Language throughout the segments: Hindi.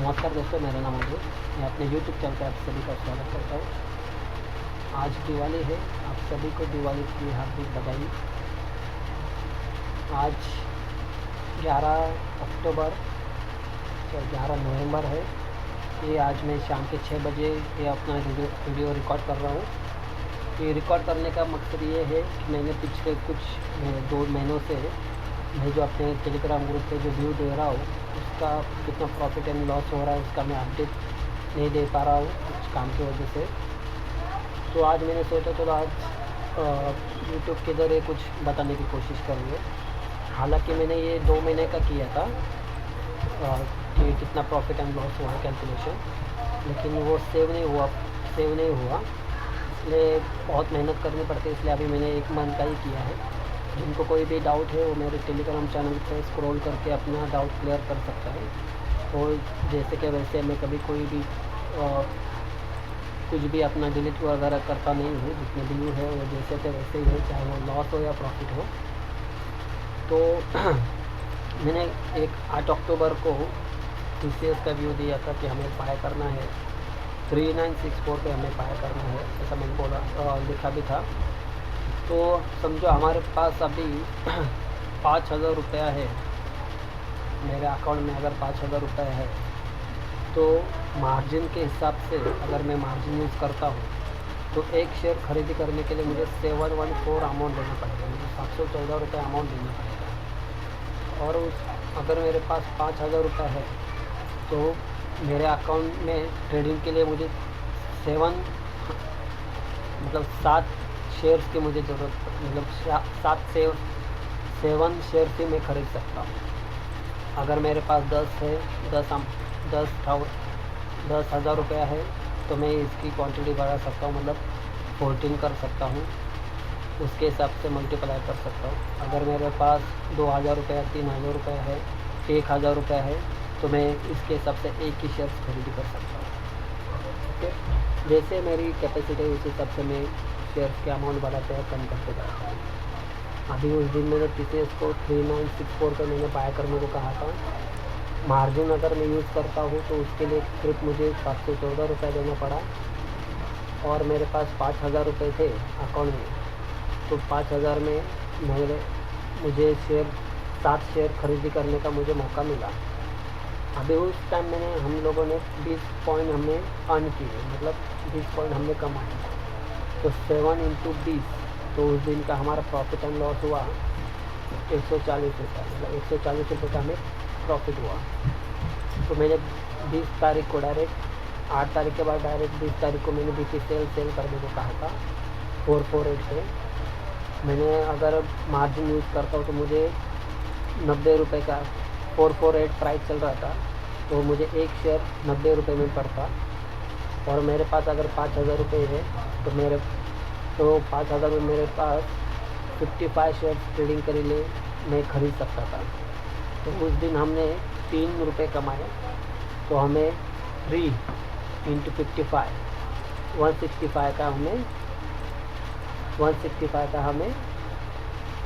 नमस्कार दोस्तों, मेरा नाम अजय। मैं अपने YouTube चैनल पर आप सभी का स्वागत करता हूँ। आज दिवाली है, आप सभी को दिवाली की हार्दिक बधाई। आज 11 अक्टूबर 11 नवंबर है। ये आज मैं शाम के 6 बजे ये अपना वीडियो रिकॉर्ड कर रहा हूँ। ये रिकॉर्ड करने का मकसद ये है कि मैंने पिछले कुछ 2 महीनों से मैं जो अपने टेलीग्राम ग्रुप पे जो व्यू दे रहा हूँ उसका कितना प्रॉफिट एंड लॉस हो रहा है उसका मैं अपडेट नहीं दे पा रहा हूँ कुछ काम की वजह से। तो आज मैंने सोचा तो आज यूट्यूब के ज़रिए कुछ बताने की कोशिश करूँगा। हालांकि मैंने ये 2 महीने का किया था कि कितना प्रॉफिट एंड लॉस हुआ कैलकुलेशन, लेकिन वो सेव नहीं हुआ। इसलिए बहुत मेहनत करनी पड़ती है, इसलिए अभी मैंने 1 मंथ का ही किया है। जिनको कोई भी डाउट है वो मेरे टेलीग्राम चैनल पर स्क्रॉल करके अपना डाउट क्लियर कर सकता है। तो जैसे कि वैसे मैं कभी कोई भी कुछ भी अपना डिलीट वगैरह करता नहीं हूँ। जितने व्यू है वो जैसे थे वैसे ही है, चाहे वो लॉस हो या प्रॉफिट हो। तो मैंने 8 अक्टूबर को TCS का व्यू दिया था कि हमें बाय करना है 3964 पे हमें बाय करना है, ऐसा मैंने बोला लिखा भी था। तो समझो हमारे पास अभी 5,000 रुपया है मेरे अकाउंट में। अगर 5,000 रुपये है तो मार्जिन के हिसाब से अगर मैं मार्जिन यूज़ करता हूँ तो एक शेयर खरीदी करने के लिए मुझे 714 अमाउंट देना पड़ेगा, मुझे 714 रुपये अमाउंट देना पड़ेगा। और अगर मेरे पास 5,000 रुपये है तो मेरे अकाउंट में ट्रेडिंग के लिए मुझे 7 शेयर्स की मुझे ज़रूरत, मतलब 7 शेयर्स ही मैं ख़रीद सकता हूँ। अगर मेरे पास 10,000 रुपया है तो मैं इसकी क्वांटिटी बढ़ा सकता हूँ, मतलब 14 कर सकता हूँ। उसके हिसाब से मल्टीप्लाई कर सकता हूँ। अगर मेरे पास 2,000 रुपया 3,000 रुपया है 1,000 रुपया है तो मैं इसके हिसाब से एक ही शेयर्स खरीदी कर सकता हूँ। ओके, जैसे मेरी कैपेसिटी है उस हिसाब से मैं शेयर्स के अमाउंट बढ़ाते हैं, कम करते जाता है। अभी उस दिन मैंने TCS को 3964 पे मैंने बाय करने को कहा था। मार्जिन अगर मैं यूज़ करता हूँ तो उसके लिए सिर्फ मुझे 714 रुपये देना पड़ा। और मेरे पास 5,000 रुपये थे अकाउंट में, तो 5,000 में मुझे 7 शेयर खरीदी करने का मुझे मौका मिला। अभी उस टाइम हम लोगों ने 20 पॉइंट हमने अर्न किए, मतलब 20 पॉइंट हमने कमाए। तो 7 × 20, तो उस दिन का हमारा प्रॉफिट एंड लॉस हुआ 140 रुपये, मतलब 140 रुपये का हमें प्रॉफिट हुआ। तो मैंने 20 तारीख को डायरेक्ट 8 तारीख के बाद डायरेक्ट 20 तारीख को मैंने BPCL सेल करने को कहा था 448 पे। मैंने अगर मार्जिन यूज़ करता हूँ तो मुझे 90 रुपये का 448 प्राइस चल रहा था, तो मुझे एक शेयर 90 रुपये में पड़ता। और मेरे पास अगर 5,000 रुपये है तो 5,000 में मेरे पास 55 शेयर्स ट्रेडिंग के लिए मैं खरीद सकता था। तो उस दिन हमने 3 रुपये कमाए, तो हमें 3 × 55 165 का हमें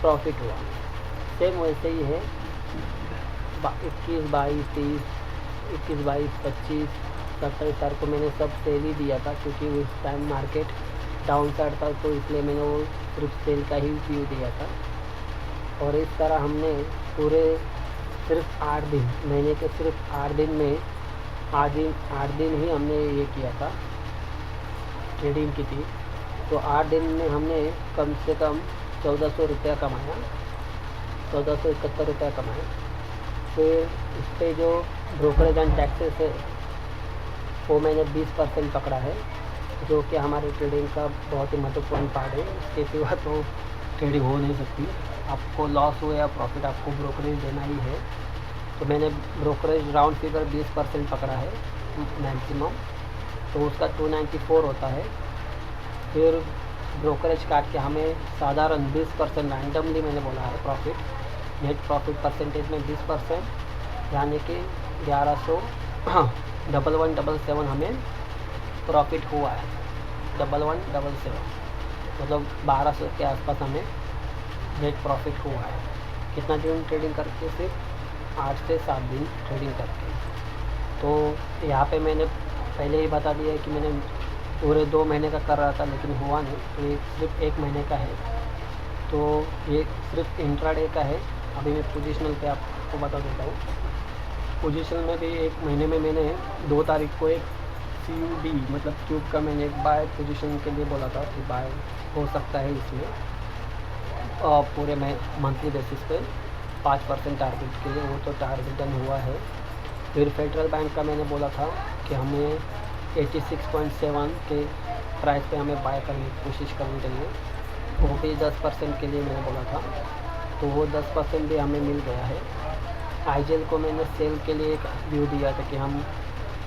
प्रॉफिट हुआ। सेम वैसे ही है 21, 22, 30, 21, 22, 25, 27 तारीख को मैंने सब सेल ही दिया था, क्योंकि उस टाइम मार्केट डाउन साइड था, तो इसलिए मैंने वो सिर्फ सेल का ही व्यू दिया था। और इस तरह हमने पूरे सिर्फ 8 दिन, महीने के सिर्फ 8 दिन में 8 दिन ही हमने ये किया था, ट्रेडिंग की थी। तो 8 दिन में हमने कम से कम 1,400 रुपया कमाया, 1,471 रुपया कमाया। फिर इस पर जो ब्रोकरेज एंड टैक्सेस है वो मैंने 20% पकड़ा है, जो कि हमारे ट्रेडिंग का बहुत ही महत्वपूर्ण पार्ट है। इसके सिवा तो ट्रेडिंग हो नहीं सकती। आपको लॉस हो या प्रॉफिट, आपको ब्रोकरेज देना ही है। तो मैंने ब्रोकरेज राउंड फिगर 20% पकड़ा है मैक्सिमम, तो उसका 294 होता है। फिर ब्रोकरेज काट के हमें साधारण 20% रैंडमली मैंने बोला है प्रॉफिट, नेट प्रॉफिट परसेंटेज में 20%, यानी कि 1177 हमें प्रॉफिट हुआ है। 1177 मतलब 1200 के आसपास हमें नेट प्रॉफिट हुआ है। कितना दिन ट्रेडिंग करके? सिर्फ 8 से 7 दिन ट्रेडिंग करके। तो यहाँ पे मैंने पहले ही बता दिया है कि मैंने पूरे 2 महीने का कर रहा था लेकिन हुआ नहीं, तो ये सिर्फ 1 महीने का है। तो ये सिर्फ इंट्राडे का है। अभी मैं पोजिशनल पे आपको बता देता हूँ। पोजिशनल में भी 1 महीने में मैंने 2 तारीख को एक CUD मतलब क्यूब का मैंने एक बाय पोजीशन के लिए बोला था कि बाय हो सकता है इसमें पूरे मंथली बेसिस पे 5% टारगेट के लिए, वो तो टारगेट डन हुआ है। फिर फेडरल बैंक का मैंने बोला था कि हमें 86.7 के प्राइस पे हमें बाय करने की कोशिश करनी चाहिए, वो भी 10% के लिए मैंने बोला था, तो वो 10% भी हमें मिल गया है। IGL को मैंने सेल के लिए एक व्यू दिया था कि हम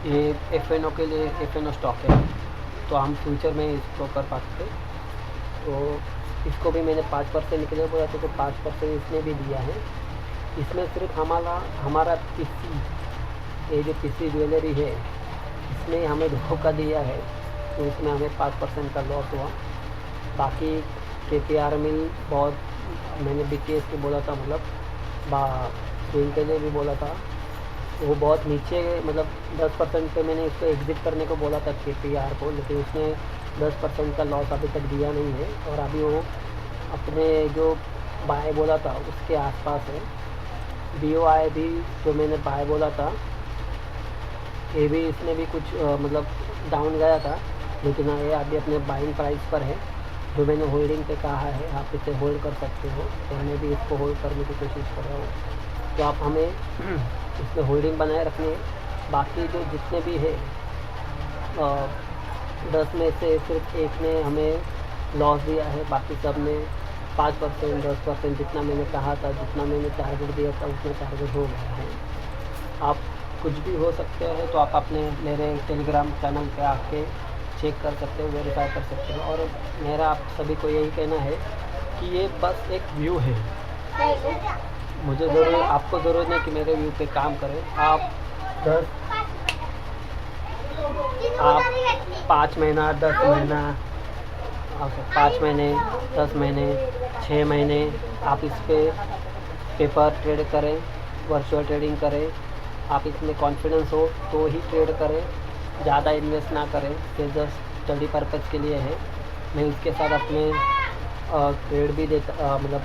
ये FNO के लिए, FNO स्टॉक है तो हम फ्यूचर में इसको कर पाते, तो इसको भी मैंने 5% के लिए बोला था, तो 5% इसने भी दिया है। इसमें सिर्फ हमारा PC, ये जो PC ज्वेलरी है इसने हमें धोखा दिया है, तो इसमें हमें 5% का लॉस हुआ। बाकी KPR मिल बहुत मैंने BTS को बोला था, मतलब स्विंग के लिए भी बोला था, वो बहुत नीचे मतलब 10% पे मैंने इसको एग्ज़िट करने को बोला था KPR को, लेकिन उसने 10% का लॉस अभी तक दिया नहीं है और अभी वो अपने जो बाय बोला था उसके आसपास है। BOI भी जो मैंने बाय बोला था ये भी इसमें भी कुछ मतलब डाउन गया था, लेकिन ये अभी अपने बाइंग प्राइस पर है। जो मैंने होल्डिंग पे कहा है आप इसे होल्ड कर सकते हो, तो मैं भी इसको होल्ड करने की कोशिश कर रहा हूँ। तो आप हमें इसमें होल्डिंग बनाए रखनी है। बाकी जो जितने भी है 10 में से सिर्फ एक ने हमें लॉस दिया है, बाकी सब ने 5% 10% जितना मैंने कहा था, जितना मैंने टारगेट दिया था उतना टारगेट हो गया है। आप कुछ भी हो सकते हैं, तो आप अपने मेरे टेलीग्राम चैनल पे आके चेक कर सकते हो, वेरीफाई कर सकते हो। और मेरा आप सभी को यही कहना है कि ये बस एक व्यू है, मुझे आपको ज़रूरत नहीं कि मेरे व्यू पे काम करें। आप 5 महीना 10 महीना 5 महीने 10 महीने 6 महीने आप इस पे पेपर ट्रेड करें, वर्चुअल ट्रेडिंग करें। आप इसमें कॉन्फिडेंस हो तो ही ट्रेड करें, ज़्यादा इन्वेस्ट ना करें। ये जस्ट स्टडी पर्पज़ के लिए है। मैं इसके साथ अपने ट्रेड भी देता मतलब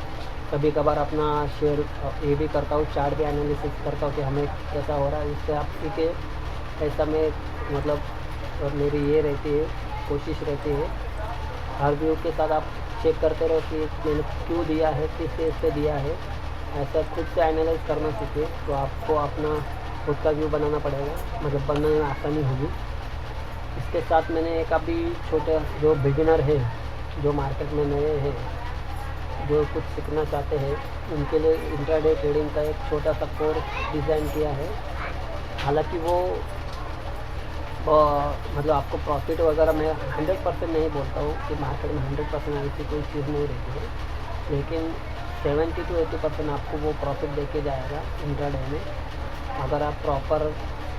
कभी कभार अपना शेयर ये भी करता हूँ, चार्ट भी एनालिसिस करता हूँ कि हमें कैसा हो रहा है, इससे आप सीखे। ऐसा में मतलब और मेरी ये रहती है, कोशिश रहती है हर व्यू के साथ आप चेक करते रहो कि मैंने क्यों दिया है, किस चीज़ से दिया है। ऐसा खुद से एनालाइज करना सीखे तो आपको अपना खुद का व्यू बनाना पड़ेगा, मतलब बनाने में आसानी होगी। इसके साथ मैंने एक अभी छोटे जो बिगिनर है, जो मार्केट में नए हैं, जो कुछ सीखना चाहते हैं, उनके लिए इंट्राडे ट्रेडिंग का एक छोटा सा कोर्स डिज़ाइन किया है। हालांकि वो मतलब आपको प्रॉफिट वगैरह मैं 100% नहीं बोलता हूँ कि मार्केट में 100% ऐसी कोई चीज़ नहीं रहती है, लेकिन 70 to 80% आपको वो प्रॉफिट देके जाएगा इंट्राडे में, अगर आप प्रॉपर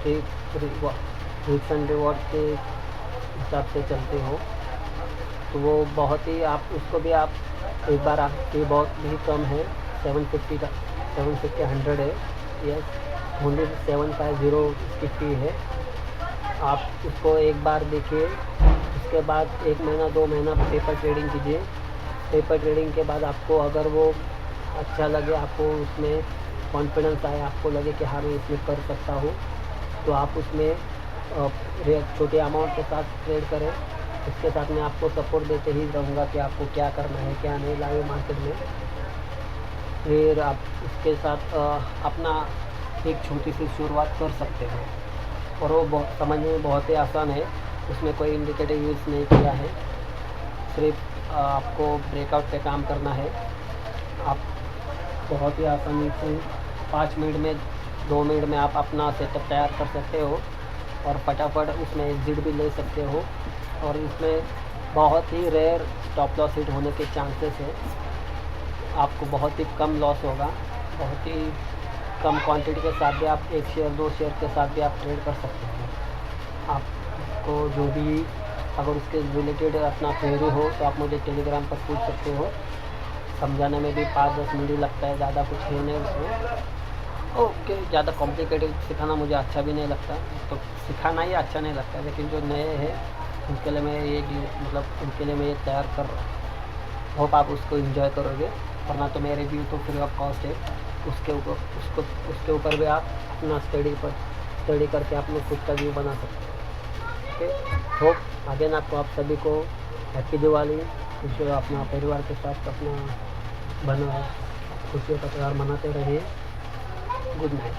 रिस्क एंड रिवॉर्ड के हिसाब से चलते हो। तो वो बहुत ही आप उसको भी आप एक बार आपकी बहुत ही कम है, 750 100 है, यस ओनली 750 इसकी फ़ी है। आप उसको एक बार देखिए, उसके बाद 1 महीना 2 महीना पेपर ट्रेडिंग कीजिए। पेपर ट्रेडिंग के बाद आपको अगर वो अच्छा लगे, आपको उसमें कॉन्फिडेंस आए, आपको लगे कि हाँ मैं इसमें कर सकता हूँ, तो आप उसमें छोटे अमाउंट के साथ ट्रेड करें। इसके साथ मैं आपको सपोर्ट देते ही रहूँगा कि आपको क्या करना है क्या नहीं लाइव मार्केट में। फिर आप उसके साथ अपना एक छोटी सी शुरुआत कर सकते हो और वो समझने में बहुत ही आसान है। उसमें कोई इंडिकेटर यूज़ नहीं किया है, सिर्फ आपको ब्रेकआउट पे काम करना है। आप बहुत ही आसानी से 5 मिनट में 2 मिनट में आप अपना सेटअप तैयार कर सकते हो और फटाफट उसमें एग्जिट भी ले सकते हो। और इसमें बहुत ही रेयर स्टॉप लॉस हिट होने के चांसेस है। आपको बहुत ही कम लॉस होगा, बहुत ही कम क्वांटिटी के साथ भी आप 1 शेयर 2 शेयर के साथ भी आप ट्रेड कर सकते हो। आपको जो भी अगर उसके रिलेटेड अपना क्वेरी हो तो आप मुझे टेलीग्राम पर पूछ सकते हो। समझाने में भी 5-10 मिनट ही लगता है, ज़्यादा कुछ है नहीं उसमें। ओके, ज़्यादा कॉम्प्लिकेटेड सिखाना मुझे अच्छा भी नहीं लगता, तो सिखाना ही अच्छा नहीं लगता, लेकिन जो नए हैं उनके लिए मैं ये मतलब उनके लिए मैं ये तैयार कर रहा हूँ। होप आप उसको एंजॉय करोगे, वरना तो मेरे व्यू तो फ्री ऑफ कॉस्ट है, उसके ऊपर भी आप अपना स्टडी करके अपने खुद का व्यू बना सकते हो। ओके, होप अगेन आपको आप सभी को हैप्पी दिवाली, खुशियों अपना परिवार के साथ अपना बना खुशियों का त्यौहार मनाते रहिए। Good night.